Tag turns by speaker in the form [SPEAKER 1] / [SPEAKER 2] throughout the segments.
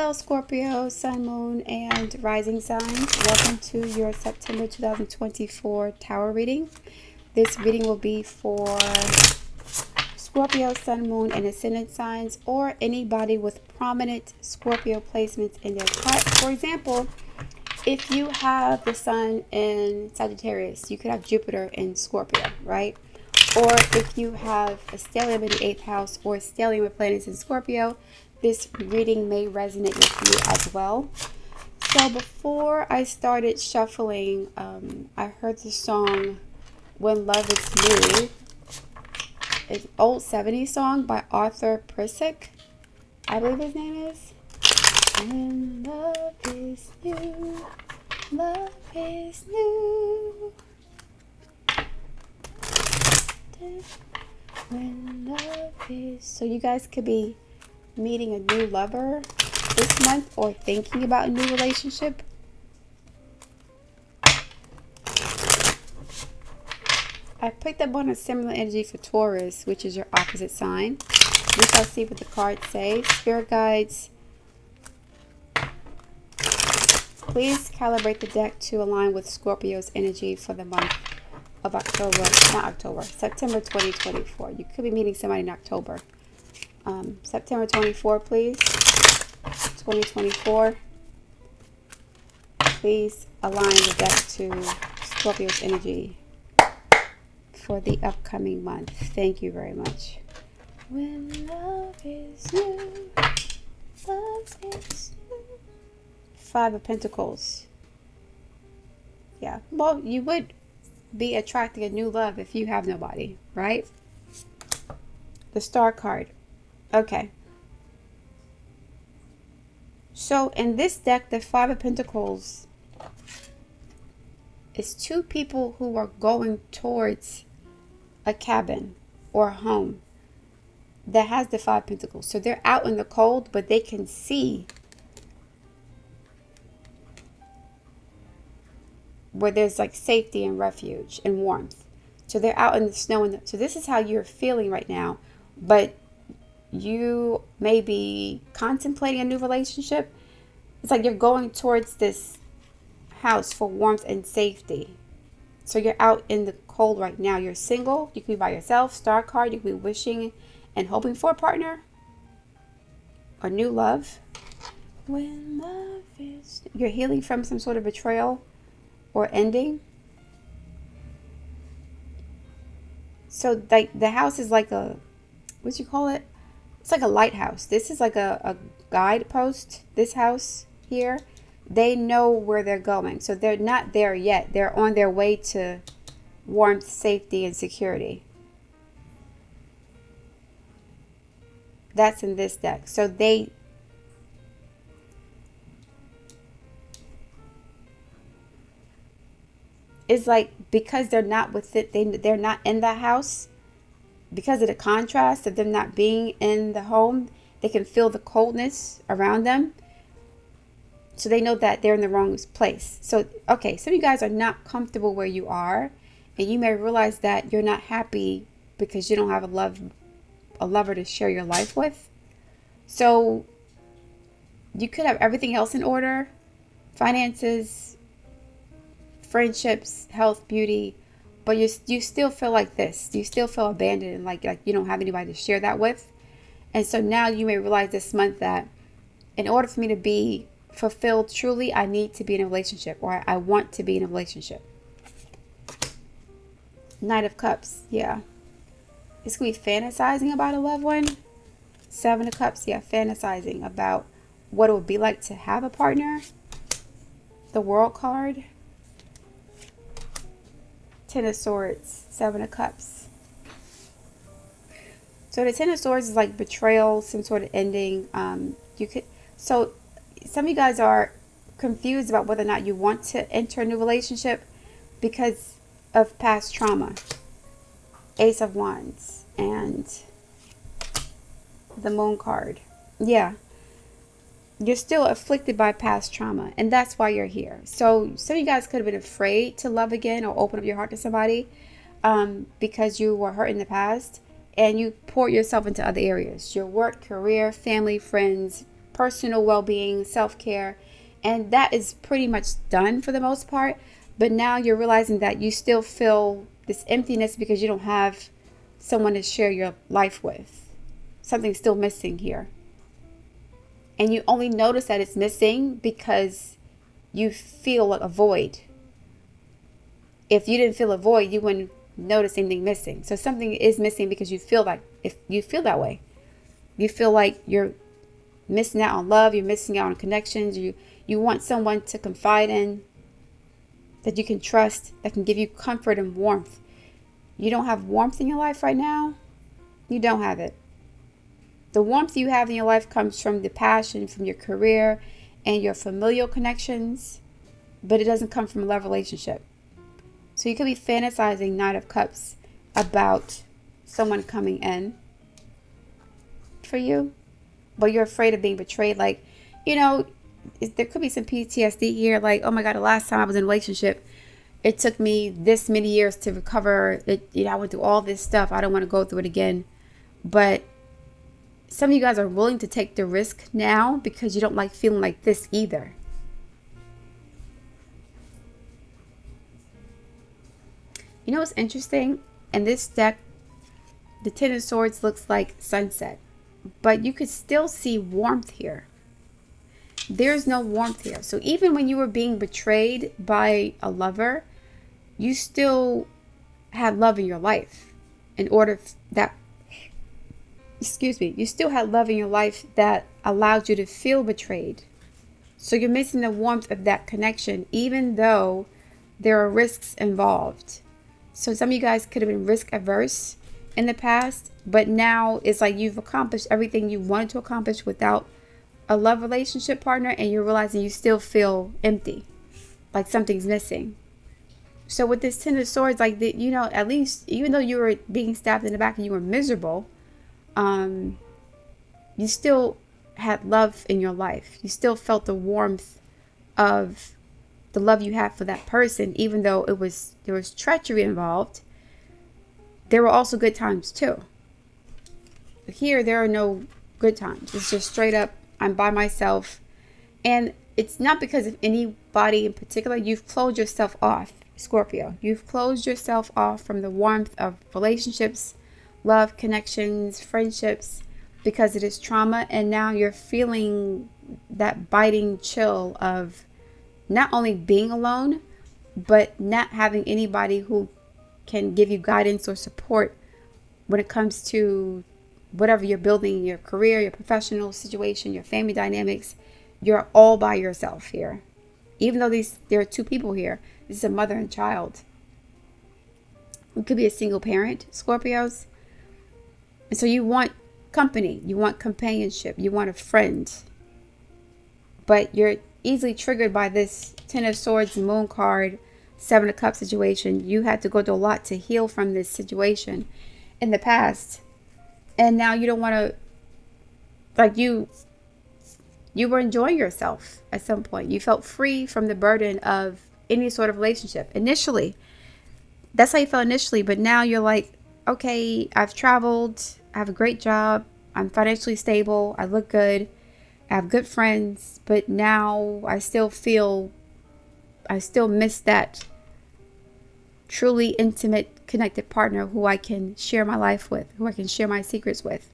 [SPEAKER 1] Hello, Scorpio, Sun, Moon, and Rising signs. Welcome to your September 2024 Tower reading. This reading will be for Scorpio, Sun, Moon, and Ascendant signs, or anybody with prominent Scorpio placements in their chart. For example, if you have the Sun in Sagittarius, you could have Jupiter in Scorpio, right? Or if you have a stellium in the 8th house or a stellium with planets in Scorpio, this reading may resonate with you as well. So before I started shuffling, I heard the song When Love Is New. It's an old 70s song by Arthur Prisick, I believe his name is. When love is new, love is new. When love is... So you guys could be meeting a new lover this month or thinking about a new relationship. I picked up on a similar energy for Taurus, which is your opposite sign. We shall see what the cards say. Spirit guides, please calibrate the deck to align with Scorpio's energy for the month of September 2024. You could be meeting somebody in October. September 24, please. 2024. Please align the deck to Scorpio's energy for the upcoming month. Thank you very much. When love is new, love is new. 5 of Pentacles. Yeah, well, you would be attracting a new love if you have nobody, right? The Star card. Okay. So in this deck, the 5 of Pentacles is 2 people who are going towards a cabin or a home that has the 5 of Pentacles. So they're out in the cold, but they can see where there's like safety and refuge and warmth. So they're out in the snow. So this is how you're feeling right now. But you may be contemplating a new relationship. It's like you're going towards this house for warmth and safety. So you're out in the cold right now. You're single. You can be by yourself. Star card. You can be wishing and hoping for a partner or new love. When love is... You're healing from some sort of betrayal or ending. So like the house is like a... What you call it? It's like a lighthouse. This is like a guidepost. This house here, they know where they're going. So they're not there yet. They're on their way to warmth, safety, and security. That's in this deck. So they... It's like because they're not with it, they're not in that house. Because of the contrast of them not being in the home, they can feel the coldness around them. So they know that they're in the wrong place. So, okay, some of you guys are not comfortable where you are. And you may realize that you're not happy because you don't have a lover to share your life with. So you could have everything else in order. Finances, friendships, health, beauty. But you still feel like this. You still feel abandoned and like you don't have anybody to share that with. And so now you may realize this month that in order for me to be fulfilled truly, I need to be in a relationship, or I want to be in a relationship. Knight of Cups. Yeah. This could be fantasizing about a loved one. 7 of Cups. Yeah, fantasizing about what it would be like to have a partner. The World card. 10 of Swords, 7 of Cups. So the 10 of Swords is like betrayal, some sort of ending. So some of you guys are confused about whether or not you want to enter a new relationship because of past trauma. Ace of Wands and the Moon card. Yeah. You're still afflicted by past trauma, and that's why you're here. So some of you guys could have been afraid to love again or open up your heart to somebody because you were hurt in the past, and you poured yourself into other areas. Your work, career, family, friends, personal well-being, self-care, and that is pretty much done for the most part. But now you're realizing that you still feel this emptiness because you don't have someone to share your life with. Something's still missing here. And you only notice that it's missing because you feel a void. If you didn't feel a void, you wouldn't notice anything missing. So something is missing because you feel like, if you feel that way, you feel like you're missing out on love, you're missing out on connections, you want someone to confide in, that you can trust, that can give you comfort and warmth. You don't have warmth in your life right now. You don't have it. The warmth you have in your life comes from the passion, from your career and your familial connections, but it doesn't come from a love relationship. So you could be fantasizing, Knight of Cups, about someone coming in for you, but you're afraid of being betrayed. Like, you know, there could be some PTSD here. Like, oh my God, the last time I was in a relationship, it took me this many years to recover. I went through all this stuff. I don't want to go through it again. But some of you guys are willing to take the risk now because you don't like feeling like this either. You know what's interesting? In this deck, the Ten of Swords looks like sunset, but you could still see warmth here. There's no warmth here. So even when you were being betrayed by a lover, you still had love in your life. You still had love in your life that allowed you to feel betrayed. So you're missing the warmth of that connection, even though there are risks involved. So some of you guys could have been risk averse in the past, but now it's like you've accomplished everything you wanted to accomplish without a love relationship partner, and you're realizing you still feel empty, like something's missing. So with this Ten of Swords, like, at least even though you were being stabbed in the back and you were miserable, you still had love in your life. You still felt the warmth of the love you have for that person, even though there was treachery involved. There were also good times too. Here, there are no good times. It's just straight up, I'm by myself. And it's not because of anybody in particular. You've closed yourself off, Scorpio. You've closed yourself off from the warmth of relationships, love, connections, friendships, because it is trauma. And now you're feeling that biting chill of not only being alone, but not having anybody who can give you guidance or support when it comes to whatever you're building, your career, your professional situation, your family dynamics. You're all by yourself here. Even though there are two people here, this is a mother and child. It could be a single parent, Scorpios. And so you want company, you want companionship, you want a friend. But you're easily triggered by this Ten of Swords, Moon card, Seven of Cups situation. You had to go through a lot to heal from this situation in the past. And now you don't want to, like, you were enjoying yourself at some point. You felt free from the burden of any sort of relationship. Initially, that's how you felt initially. But now you're like, okay, I've traveled. I have a great job. I'm financially stable. I look good. I have good friends. But now I still miss that truly intimate, connected partner who I can share my life with, who I can share my secrets with,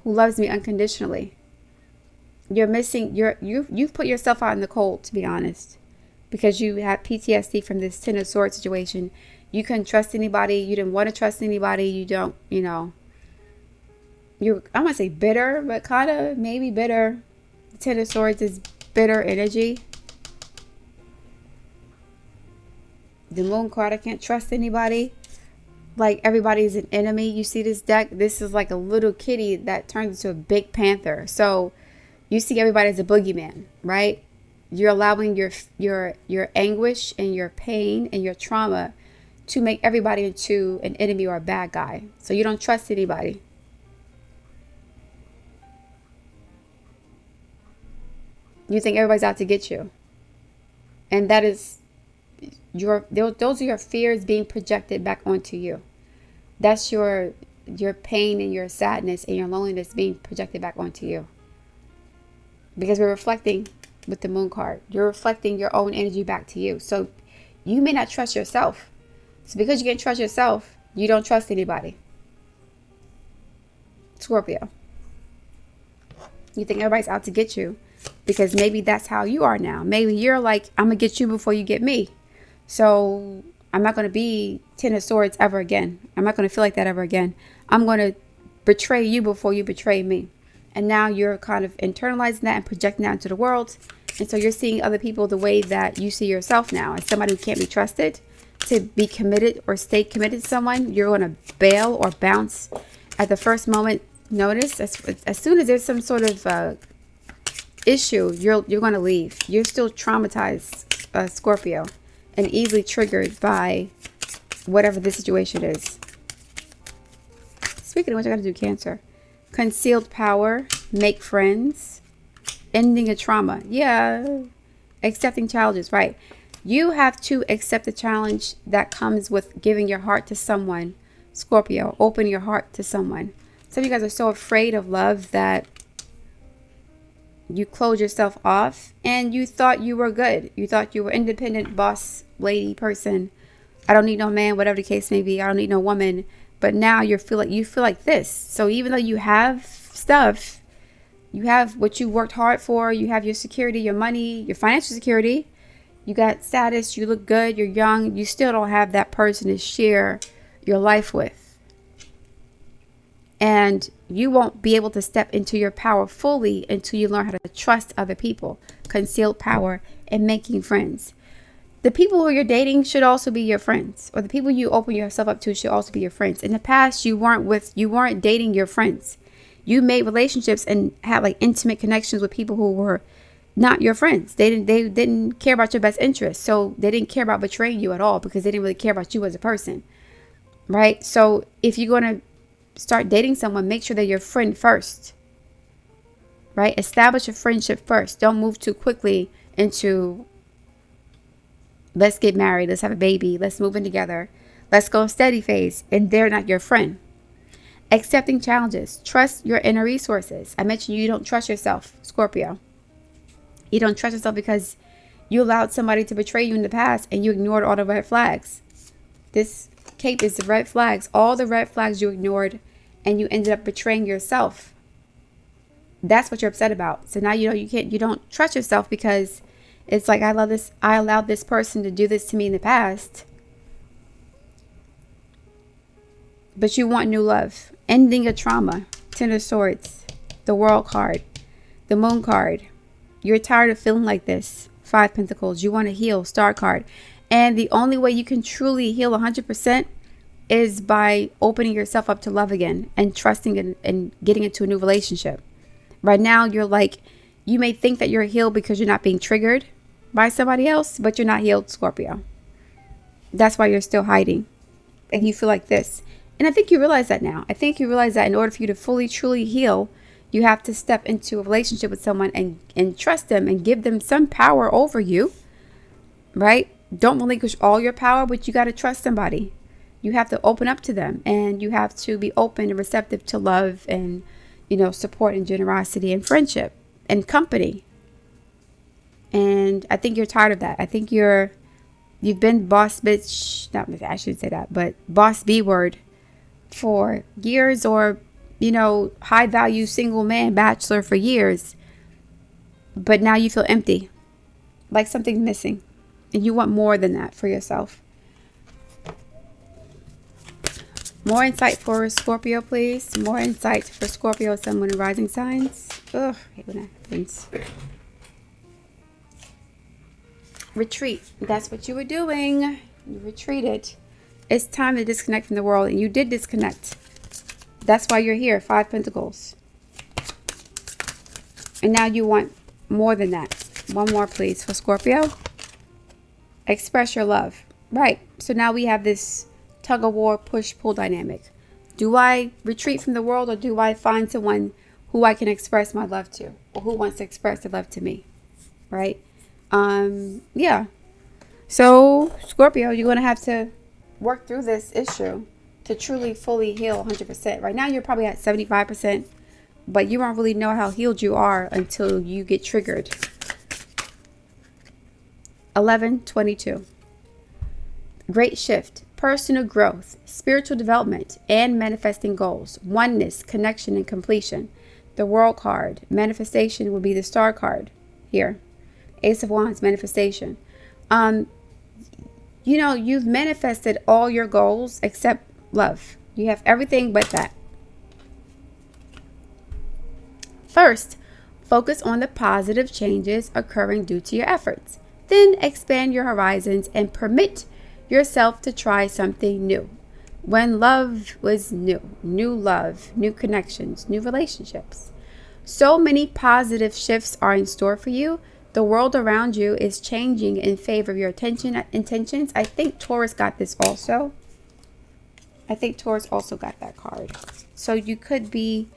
[SPEAKER 1] who loves me unconditionally. You've put yourself out in the cold, to be honest, because you had PTSD from this Ten of Swords situation. You couldn't trust anybody. You didn't want to trust anybody. You're, I don't want to say bitter, but kind of maybe bitter. The Ten of Swords is bitter energy. The Moon card, I can't trust anybody. Like, everybody's an enemy. You see this deck? This is like a little kitty that turns into a big panther. So you see everybody as a boogeyman, right? You're allowing your anguish and your pain and your trauma to make everybody into an enemy or a bad guy. So you don't trust anybody. You think everybody's out to get you. And that is those are your fears being projected back onto you. That's your pain and your sadness and your loneliness being projected back onto you. because we're reflecting with the moon card. You're reflecting your own energy back to you. So you may not trust yourself. So because you can't trust yourself, you don't trust anybody. Scorpio. You think everybody's out to get you because maybe that's how you are now. Maybe you're like, I'm going to get you before you get me. So I'm not going to be 10 of swords ever again. I'm not going to feel like that ever again. I'm going to betray you before you betray me. And now you're kind of internalizing that and projecting that into the world. And so you're seeing other people the way that you see yourself now, as somebody who can't be trusted to be committed or stay committed to someone. You're going to bail or bounce at the first moment. Notice as soon as there's some sort of issue, you're going to leave. You're still traumatized, Scorpio, and easily triggered by whatever the situation is. Speaking of which, I got to do Cancer. Concealed power, make friends, ending a trauma. Yeah, accepting challenges, right? You have to accept the challenge that comes with giving your heart to someone, Scorpio. Open your heart to someone. Some of you guys are so afraid of love that you close yourself off and you thought you were good. You thought you were independent, boss, lady, person. I don't need no man, whatever the case may be. I don't need no woman. But now you feel like this. So even though you have stuff, you have what you worked hard for, you have your security, your money, your financial security, you got status, you look good, you're young, you still don't have that person to share your life with. And you won't be able to step into your power fully until you learn how to trust other people. Concealed power and making friends. The people who you're dating should also be your friends, or the people you open yourself up to should also be your friends. In the past, you weren't dating your friends. You made relationships and had like intimate connections with people who were not your friends. They didn't care about your best interest. So they didn't care about betraying you at all because they didn't really care about you as a person. Right? So if you're going to start dating someone, make sure they're your friend first. Right? Establish a friendship first. Don't move too quickly into, let's get married, let's have a baby, let's move in together, let's go steady phase, and they're not your friend. Accepting challenges. Trust your inner resources. I mentioned you don't trust yourself, Scorpio. You don't trust yourself because you allowed somebody to betray you in the past and you ignored all the red flags. This cape is the red flags. All the red flags you ignored and you ended up betraying yourself. That's what you're upset about. So now you don't trust yourself because it's like, I allowed this person to do this to me in the past. But you want new love. Ending a trauma. Ten of Swords. The World card. The Moon card. You're tired of feeling like this. Five Pentacles. You want to heal. Star card. And the only way you can truly heal 100% is by opening yourself up to love again. And trusting and getting into a new relationship. Right now, you're like, you may think that you're healed because you're not being triggered by somebody else, but you're not healed, Scorpio. That's why you're still hiding. And you feel like this. And I think you realize that now. I think you realize that in order for you to fully, truly heal, you have to step into a relationship with someone and trust them and give them some power over you. Right? Don't relinquish all your power, but you got to trust somebody. You have to open up to them. And you have to be open and receptive to love and, support and generosity and friendship and company. And I think you're tired of that. I think you've been boss bitch, I shouldn't say that, but boss B word for years, or, high value single man bachelor for years. But now you feel empty, like something's missing, and you want more than that for yourself. More insight for Scorpio, please. More insight for Scorpio, Sun, Moon, and Rising signs. Ugh, I hate when that happens. Retreat. That's what you were doing. You retreated. It's time to disconnect from the world, and you did disconnect. That's why you're here. Five Pentacles. And now you want more than that. One more, please, for Scorpio. Express your love. Right. So now we have this tug of war, push-pull dynamic. Do I retreat from the world, or do I find someone who I can express my love to, or who wants to express the love to me? Right? Yeah. So, Scorpio, you're going to have to work through this issue to truly, fully heal 100%. Right now, you're probably at 75%, but you won't really know how healed you are until you get triggered. 11:22. Great shift, personal growth, spiritual development, and manifesting goals. Oneness, connection, and completion. The World card. Manifestation will be the Star card here. Ace of Wands, manifestation. You know, you've manifested all your goals except love. You have everything but that. First, focus on the positive changes occurring due to your efforts. Then expand your horizons and permit yourself to try something new. When love was new love, new connections, new relationships. So many positive shifts are in store for you. The world around you is changing in favor of your intentions. I think Taurus got this also. I think Taurus also got that card. So you could be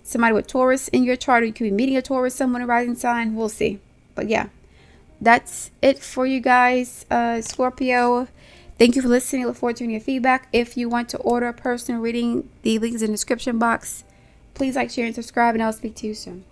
[SPEAKER 1] somebody with Taurus in your chart, or you could be meeting a Taurus, someone a rising sign. We'll see. But yeah, that's it for you guys, Scorpio. Thank you for listening. I look forward to your feedback. If you want to order a personal reading, the link is in the description box. Please like, share, and subscribe, and I'll speak to you soon.